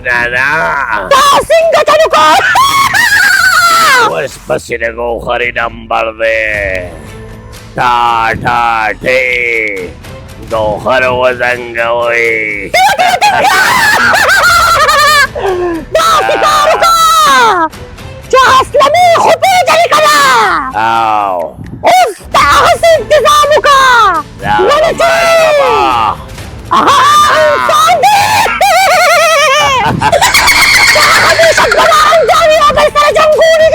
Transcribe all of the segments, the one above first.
Nana. Tinggal tadi kau. Wes pasti nego hari number deh. Ta te. Do haro wazangawi. Jaslami khupi jadi kala. Ustaz intizamuka. Mana cik? Sandi. Jangan sebarang jami agar saya jangkuni.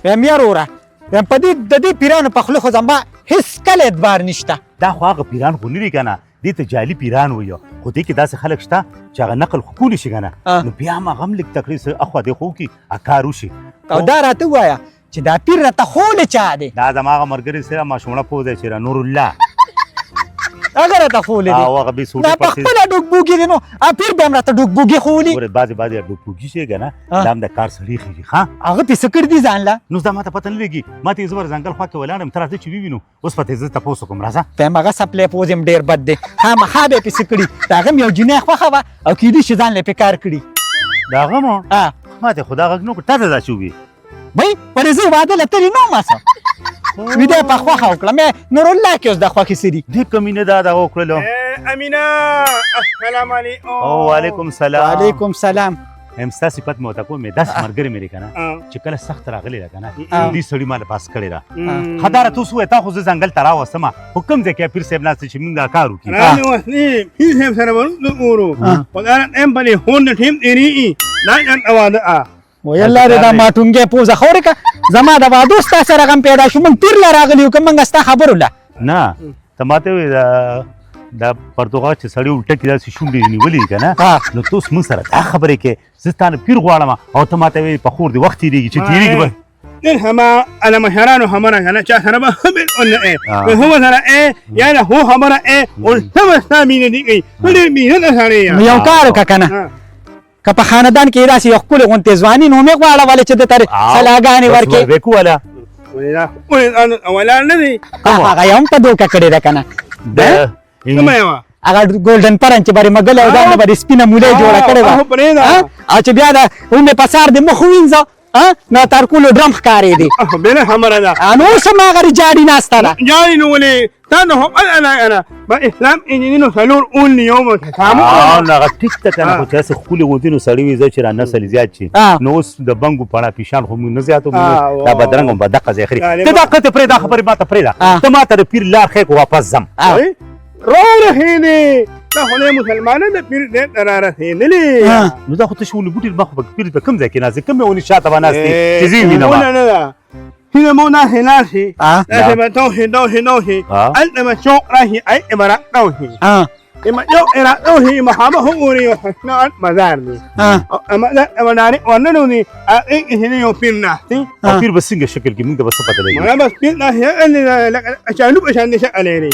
میارورا په دې د دې پیرانو په خوله خو زما هیڅ کله اعتبار نشته. دا خو هغه پیران خو نه دي که نه دې ته جعلي پیران وایو خو دې کې داسې خلک شته چې هغه نقل خو کولی شي که نه نو بیا هم هغه هم لږ تقریر سره اخوا دې خو وکړي کار وشي او دا راته ووایه چې دا پیر راته خوله چا دی؟ دا زما هغه ملګري سره ماشومړه پوه دی چې نورالله هغه راته خوله دی او هغه بې سوټي دا په خپله ډوکبوږي دی نو پیر بیا هم راته ډوکبوږي ښولي. ګورې بعضې ډوکبوږي شي که نه دا هم د کار سړي خېږي ښه هغه پې څه کړي دي ځان له؟ نو دا ماته پته نه لګي ما ته یې زه ور ځنګل خوا کې ولاړ یم ته راځه چې ووینو اوس به ترې زه تپوس وکړم راځه. فهم هغه سپلی پوز یم ډېر بد دی خامخا به یې پسې کړي د هغه هم یو جنۍ خوښه وه او کیدای شي ځان له یې پې کار کړي. د هغه مو ما ته خو دا غږ نه وکړ تا ته داسې ووي بهی ولې زه واده له تلې نه وم اصل ویده یې په خوښه وکړه مې نورالله کې اوس د خوښې څه دي دې کمینه دا دغه وکړلو. امینه السلام علیکم. وعلیکم سلام. وعلیکم سلام. هم ستا صفت مې ورته کوم مې داسې ملګرې مې دی که نه چې کله سخت راغلی ده که نه دې سړي ما له پاس کړې ده خداره ته اوس ووایه تا خو زه ځنګل ته راوستمه خو کوم ځای کې پیر صاحب ناست دی چې موږ دا کار وکړي پیر صاحب سره به وګورو خو دا ټایم باندې هون د ټیم تېرېږي دا نن واده ویل لارې دا ماټونګی پوزه خورې که زما د وادو ستا سره غم پیدا شو موږ پیر له راغلي یو که موږ ستا خبرو له نه ته ما ته وایې دا پرتوغال چې سړی الټه کړي داسې شونډې نیولې دي که نه نو ته اوس موږ سره دا خبرې کوې زه ستا نه پیر غواړم او ته ما ته وایې په خور دې وخت تېرېږي چې تېرېږي به نن همه انا مشرانو خبره که نه چا سره به خبر ونه هو سره یا نه هو خبره الټه به ستا مینه دي کوي ته ډېر مینه سړی نو یو کار وکړه که نه که په خاندان کې داسې یو ښکلې غوندې ځواني نو مې غواړولې چې ده ته سلاګانې ورکړې وله ولاړ نه دی هغه یې هم په دوکه کړې ده که نه کومه یې وه هغه ګولډن پرن چې برې مګلې او دا نه برې سپینه مولی جوړه کړې وه او چې بیا د ومې په سار د مخ ووینځه نو ترکولو ډرم ښکارېدې بله خبره ده نو اوس هم هغه جاډي ناسته ده جاډي نو ولې تا نو هم انا با اسلام انجینینو څلور اونلي یوم هغه ټیک ته که نه خو چې هسې ښکلي غوندې نو سړي وي زه چې را نسل زیات شي نو اوس د بنګو پړه پیشان خو موږ نه زیاتو دا بدرنګ هم به دقه ځای خري ته دا قطې پرې دا خبرې ما ته پرېږده ته ما ته د پیر لار ښیې که واپس ځم رارسېدې دا خدای مسلمانان د پیر دې ته رارسېدلې نو دا خو ته شولې بوټي ما خو به پیر په کوم ځای کې ناست دی کومې ونې شاته به ناست دي چې زه یې وینم نه ده هینه مو داسې ناستې داسې به دوسې هلته به څوک راشي هلته به راټوشي یو راټوشي محبه هم ګوري یو حسنات مزار دی مزار به ډارې ورننو دي هغې کې چې یو پیر ناست دی او پیر به څنګه شکل کې موږ ته به څه پته لګي مړه بس پیر داسې لکه اچالو په شان دې شکل یې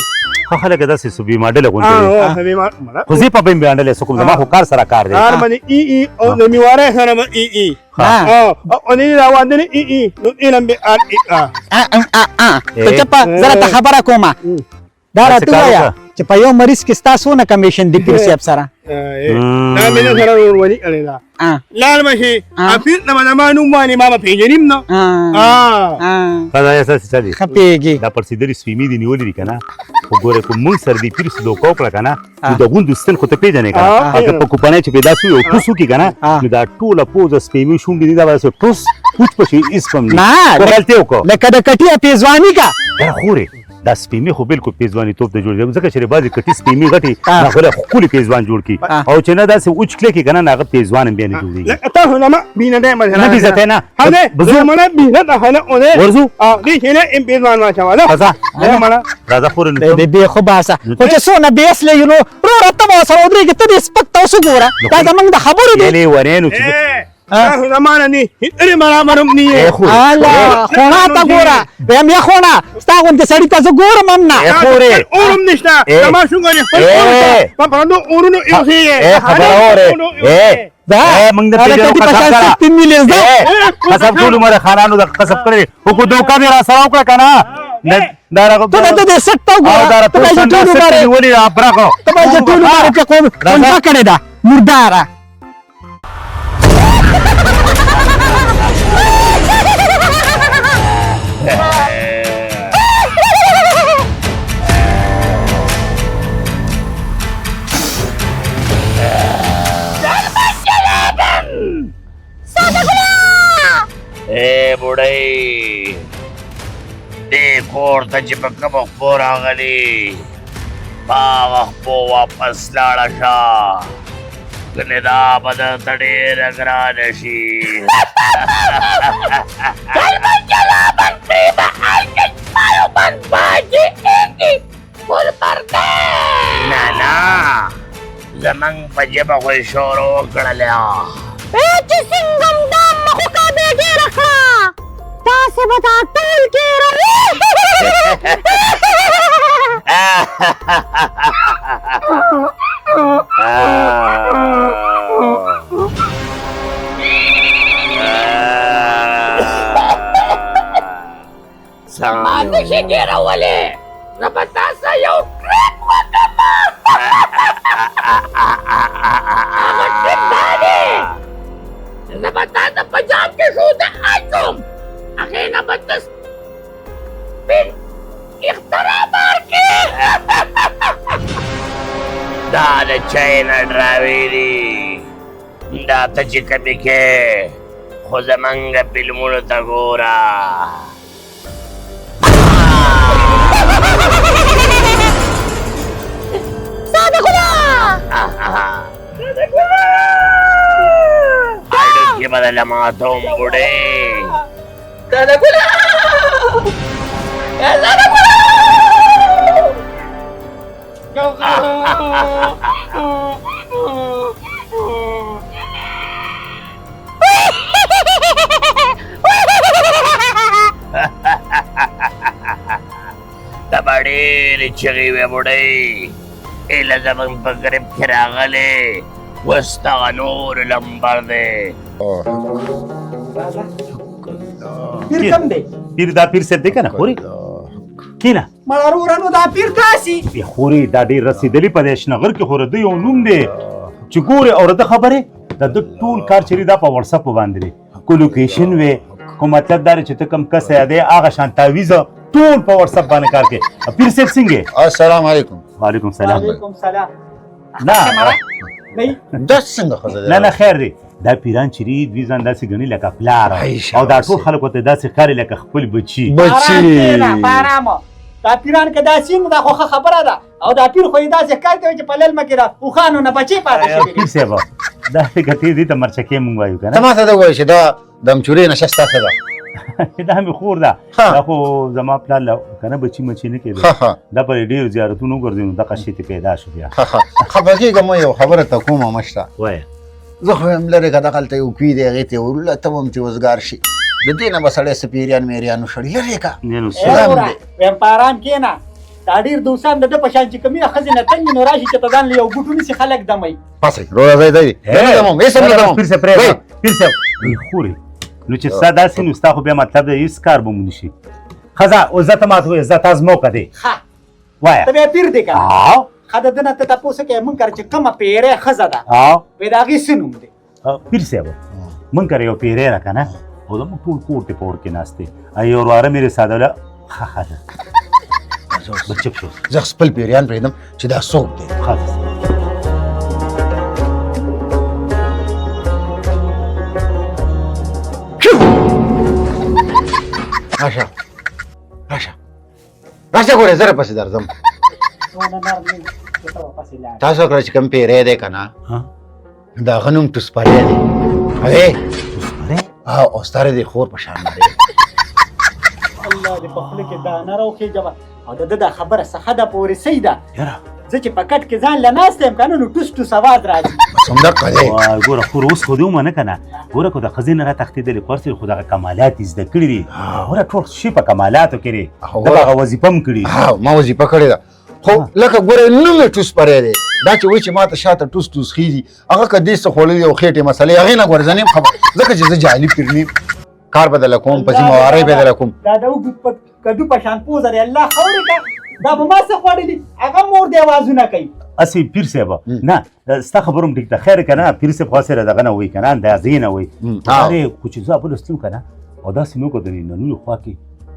خو خلک داسې صوبې ماډله غوندې خو زه په بیم بیانډلی څه کوم زما خو کار سره کار دی کار باندې او د میوارۍ سره به او دې راوادلې نو علم به ته چپه زه راته خبره کومه دا راته ووایه چې په یو مریض کې ستا څونه کمیشن دی پیر صاحب سره دا مې نه سره ورولي کړې ده لاړ به شي پیر ته به زما نوم باندې ما به پېژنیم نه دا اساسي څه دي ښه پوهېږي دا پړسېدلې سپېمې دي نیولې دي که نه خو ګوره که موږ سره دې پیر دوکه وکړه که نه نو د غوندو ستن خو ته پېژنې که نه اګه په کوپنۍ چې پیدا سوي او ټوس وکړي که نه نو دا ټوله پوزه سپېمې شونډې دي دا به داسې ټوس پوچ پشي هېڅ هم نه غلطي وکړو لکه د کټي پیزواني که یاره خورې دا سپېمې خو بالکل پیزواني توپ ته جوړ دی ځکه چې بعضې کټي سپېمې غټې هغه ښکلي پیزوان جوړ کړي او چې نه داسې اوچ کلې کړي که نه هغه پیزوان هم بیا نه جوړېږي تاسو زما بینه دی نه بېزتی نه زمانه بینه ده هله اونې ورځو دې چې نه ام پیزوان واچوله راځه خورې بې خو باسه خو چې څونه بې اصله یو نو وروره ته به ورسره ودرېږې ته دې سپک ته اوس وګوره دا زموږ د خبرو دی یعنې ورې نو چې تاسو زمانه ني هېڅ برابر هم نه یې الله خوڼه ته ګوره ویم یا خوڼه ستا غوندې سړي ته زه ګورم هم نه اور هم نشته زما شونګه دې خپل په پردو اورونو ایښې خبره اورې موږ د پیژنو قسب کولو مره خانانو د قسب کړی خو که دوکه دې را سره وکړه که نه دا راغو ته د دې سټ ته وګوره ته باید ټول عمر ولې ابراغو ته باید ټول عمر په کوم کړه دا مرداره بوډۍ دې کور ته چې په کومه خپو راغلي په هغه خپو واپس لاړه شه کنې دا به درته ډېره ګرانه شي نه نه زمونږ په ژبه خو یې شروع وکړله چې څنګه هم دا مخوکه بې ډېره کړه تاسې به دا ټول ډېروي ما نشي ډېرولې زه به تاسو یو ټریک وکړم هغه ټریک دا دی زه به تا ته په جام کې شوده اچوم هغې نه به ته سپین اختراع ورکړې دا د چای نه ډراوې دي دا ته چې کمې کې خو زمونږ فلمونو ته ګوره अड़के बदल मातों बुढ़े तबड़े रिचगी वे बुढ़े إلى زمن بقرب كراغلي واستغنور لمبر دي پیر کم دی پیر دا پیر سید دی کنه خوري کینا مړارورانو دا پیر تاسي بیا خوري دا ډیر رسیدلی په دېشنغر کې خور دی یو نوم دی چې ګوره اور د خبره د ټول کار چری دا په واتس اپ باندې کو لوکیشن وې کو مطلب دا چې ته کم کس یادې هغه شان تعویذ ټول په واتس اپ باندې کار کوي پیر سید څنګه السلام علیکم وعلیکم السلام وعلیکم سلام نه دا څنګه خزه نه خیر دی دا پیران چری دوی ځان داسې غني لکه پلار او دا ټول خلکو ته داسې ښکاري لکه خپل بچي پارامو دا پیران که داسې نو دا خو خبره ده او دا پیر خو یې داسې ښکار کوي چې په للمه کې د اوښانو نه بچې پاتې شوي پیر صاحب دا ګټې دي ته مرچکې مونږ وایو که ته ما ته دا ووایې چې دا دمچورې نشه ستاسې ده دا مې خور ده دا خو زما پلار که نه بچي مچي نه کېده دا پر ډېرو زیارتونو وګرځي نو دغه شی ته پیدا شو بیا خفه کېږه مو یو خبره ته کومه مشته وایه زه خو یم لرې که دغلته یو کوي دی هغې ته یې ورله ته هم چې وزګار شي د دې نه به سړی څه پیریان میریان وشړي لرې که ویم په ارام کښېنه دا ډېر دوستان د ده په شان چې کمینه ښځې نه تنګ وي نو راشي چې په ځان له یو ګوټ ونیسي خلک دموي پاسئ روغه ځای دی نه دموم هېڅ هم نه دموم پیر صاحب پرېږده پیر صاحب خورې نو چې ستا داسې نو ستا خو بیا مطلب دی هېڅ کار به مو نه شي ښځه عزت ماته وایي عزت ازموکه دی ښه وایه ته بیا پیر دی که ښه د ده نه ته تپوس وکړې مونږ کره چې کومه پیرې ښځه ده وایي د هغې څه نوم دی پیر صاحب مونږ کره یو پیرې ده که نه او زموږ ټول کور کې په ور کې ناست دی یو ورواره مې رسادوله ښه ده بس چپ شو زه خپل پیریان پرېږدم چې دا څوک دی ښه ده راشه راشه راشه ګورې زه راپسې درځم تاسو کله چې کوم پیری دی که نه د هغه نوم ټوسپری دی او ستاره دی خور په شان دی الله دې په خوله کې دانه راوخېږه او د ده دا خبره څخه ده پورې صحیح ده زه چې په کټ کې ځان له ناست یم که نه نو ټوس ټوس اواز راځي همدغه دی ګوره خور اوس خو دې ومنه که نه ګوره که د ښځې نه راتښتېدلې کورس خو دغه کمالات یې زده کړي دي ګوره ټول شي په کمالاتو کې دی دغه هغه وظیفه هم کړي ما وظیفه کړې ده خو لکه ګوره نوم یې ټوسپری دی دا چې وایي چې ما ته شاته ټوس ټوس خېږي هغه که دې څه خوړلي او خېټې مسلې هغې نه ګوره زه نه یم خبر ځکه چې زه جعلي پیر نه یم کار بدله کوم په ذمہوارۍ بدله کوم دا د وګ کدو په شان پوز لري الله خوري کا دا به ما څه خوړلي هغه مور دی आवाजونه کوي اسی پیر صاحب نه ستا خبروم ټیک ده خیر کنه پیر صاحب خاصه دغه نه وای کنه اندازې نه وای اره کوچ زابل استم کنه او دا سیمو کو د نن خو کې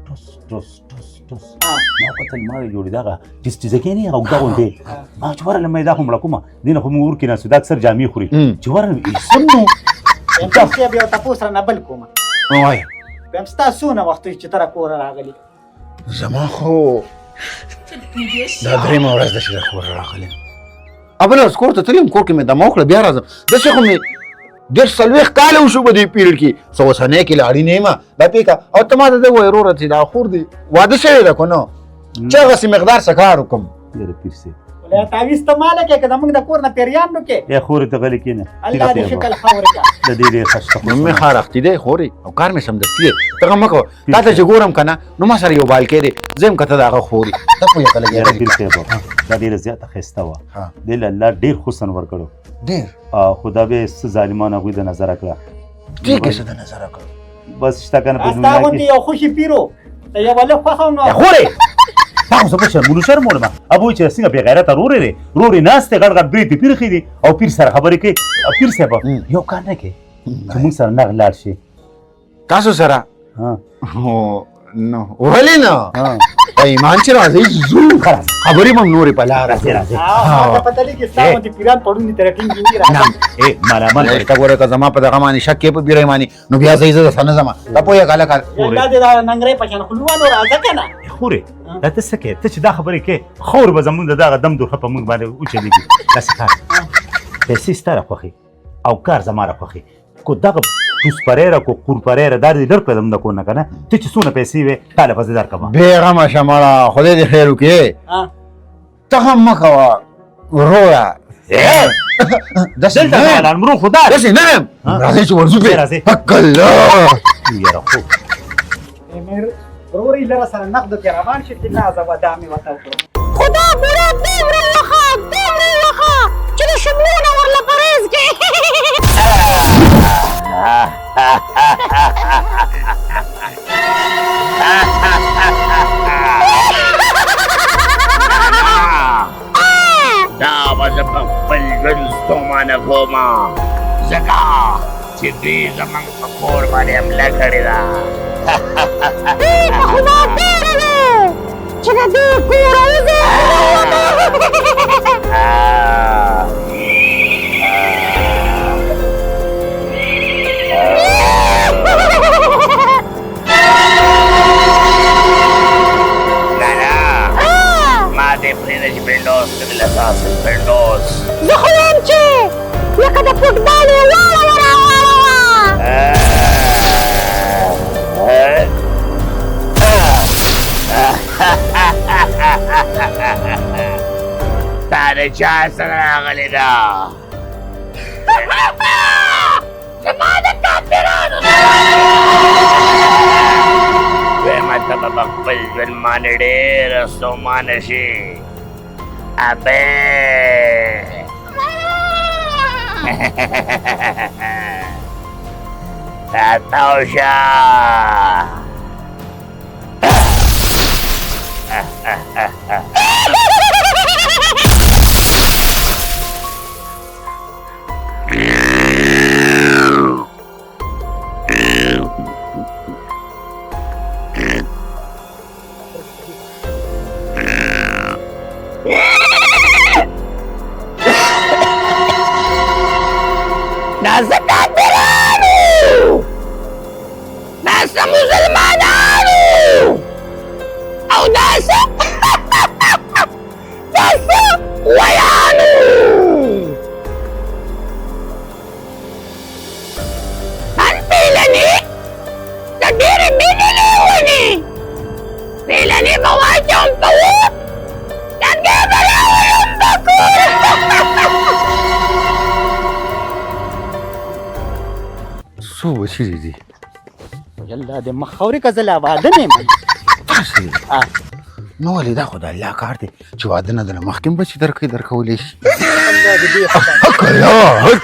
ټس ټس ټس ټس ما قتل ما جوړی دغه ټس ټس کې نه او دا ونده ما چوره لمه دا کوم لکومه دینه خو مور کې نه سودا اکثر جامع خوري چوره سمو تاسو بیا تاسو نه بل کومه وای بهم تاسو نه وخت چې تر کور راغلی زما خو دا درېمه ورځ ده چې د کور راغلی اول اوس کور ته تلم کور کې مې دمه وکړه بیا راځم داسې خو مې ډېر څلوېښت کاله وشو په دې پیریډ کې څه اوسنۍ کې لاړې نه یم دا پیکه او ته ما ته دی وایې وروره چې دا خور دی واده شوی ده که نه چې هغسې مقدار څه کار وکړم یاره پیر صاحب ولې تعویض ته ماله کې که زموږ د کور نه پیریان نو کې یا خورې ته غلې کېنه الله دې شکل خاورې کا د دې ډېر ښه شته نو مې ښار اختی دی خورې او کار مې سمدستي دی ته غم مه کوه تا ته چې ګورم که نه نو ما سره یو بالکی دی زه یم که ته د هغه خورې ته پوهېږه که یاره پیر لګېږي صاحب دا ډېره زیاته ښایسته وه دې له الله ډېر حسن ورکړو ډېر خو دا به څه ظالمان هغوی د نظره کړه دې کې څه د نظره کړو بس شته که نه په استا دنیا غوندې کې یو خوشي پیرو ته یو ولې خوښه نو خورې تا خو زه په شرمونو شرمولم ابوی چې څنګه بې غیرته رورې دی رورې ناست دی غټ غټ برې دي پیرخې دي او پیر سره خبرې کوي پیر صاحب یو کار نه کوې چې مونږ سره نغ لاړ شي تاسو سره نو ولې نه ایمان چې راځئ ځو خبرې به هم نورې په لاره راځې راځې ما پته لګي ستا غوندې پیران پړوني تر ټینګ دي مالامال ته ګوره که زما په دغه باندې شک کې په بیرې باندې نو بیا زه زه نه ځم ته پوهېږه هلکه الله دې دا ننګرې په شان خلوانو راځه که نه خورې دا ته څه کوې ته چې دا خبرې کوې خور به زمونږ د دغه دم دوخه په موږ باندې وچلېږي داسې کار پیسې ستا راخوښې او کار زما راخوښې کو دغه توس پریره کو قور پریره دا دې ډېر کړم د کور نه که نه ته چې څونه پیسې وې تاله به زه درکړم بېغمه شه مړه خدای دې خیر وکړي ته هم مه کوه وروره داسې نه یم مرو خو دا داسې نه یم راځئ چې ورځو پرې راځئ حق الله یاره خو ورورې لره سره نقد کې روان شي چې نه زه به دا مې ورته وکړم خدا ګوره دومره وخه چې د شملونه ورله پرهیز کې دا به زه په خپل ژوند ستومانه کومه ځکه چې دوی زموږ په کور باندې حمله کړې ده په خدا تېره ده چې د دې کوره وځې پندوس زه خو یم چې لکه د فوټبال یې واړوه تا د چا سره راغلې ده زما د کافرانو دویمه ته به په خپل ژوند باندې ډېره ستومانه شي ابے تاتاوشا ناسا کافرانو ناسا مسلمانانو او ناسا ویانو من پیلنی دا دیر مینی لیونی پیلنی مواجهون پوو دنگه بلاویم بکو څو بچي دي الله دې مخ خورې که زه لا واده نه یم نو ولې دا خو د الله کار دی چې واده نه دله مخکې هم بچي درکولی شي الله دې دې حق الله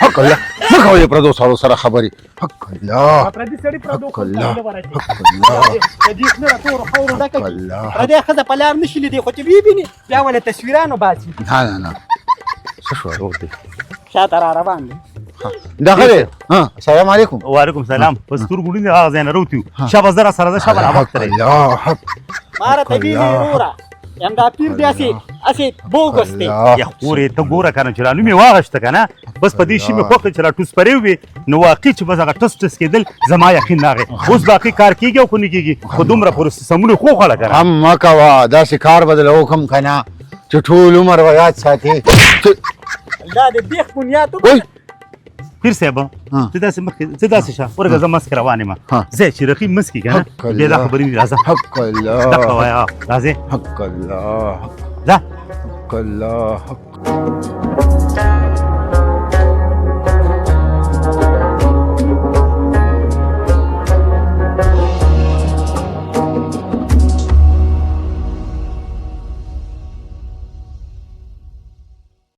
حق الله مه کوئ پردو سړو سره خبرې حق الله پردي سړي پردو حق الله خپل ورته حق الله د دې نه تور خور ډکه حق الله پردي خزه په لار نشي لیدي خو چې ویني بیا ول تصویرانو باسي نه نه څه شو ورور دی شاته را روان دي داخله ها السلام علیکم وعلیکم سلام پس تور ګړي هغه ځای نه روتیو شابه زرا سره ده شابه راوخت حق لري الله حق ماره ته ویني ورورا یم دا پیر دی اسی بوګس دی یا خورې ته ګوره کنه چې رانو می واغشته کنه بس په دې شي مې خوښ چې را ټوس پرې وي نو واقعي چې بس هغه ټس ټس کېدل زما یقین راغی اوس باقي کار کېږي او کو نه کېږي خو دومره پورې سمونه خو خړه کنه هم ما کوه داسې کار بدل وکم کنه چې ټول عمر و یاد ساتي دا د بیخ بنیاد پیر صاحب ته داسې مخکې ته داسې شه ورګه زه مسک روان یم زه چې رقیب مسکي کنه بیا دا خبرې مې راځه حق الله دقه وایه راځې حق الله ځه حق الله حق